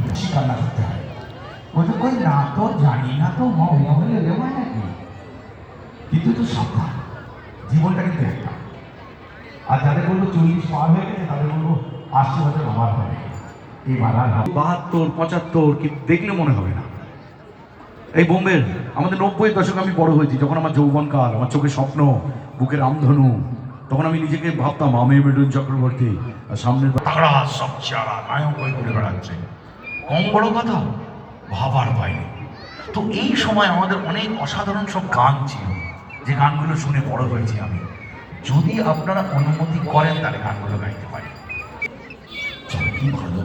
বেশি কান্না করতে হয়। বলছে কই না তো জানি না তো মা হলে লেবায় নাকি, কিন্তু তো সাবধান, জীবনটা কিন্তু একটা। আর যাদের বলবো 40 পার হয়ে গেছে তাদের বলবো 80 বছর আমার হবে, এবার আর 72 75 কিন্তু দেখলে মনে হবে না। এই বোম্বের আমাদের 90-এর দশকে আমি বড় হয়েছি, যখন আমার যৌবনকাল, আমার চোখে স্বপ্ন, বুকের রামধনু, তখন আমি নিজেকে ভাবতাম আমি মিঠুন চক্রবর্তী, আর সামনের তাগড়া সব চেহারা নায়ক হয়ে ঘুরে বেড়াচ্ছে। কম বড় কথা ভাবার বাইরে। তো এই সময় আমাদের অনেক অসাধারণ সব গান ছিল, যে গানগুলো শুনে বড় হয়েছি আমি। যদি আপনারা অনুমতি করেন তাহলে গানগুলো গাইতে পারি। কি ভালো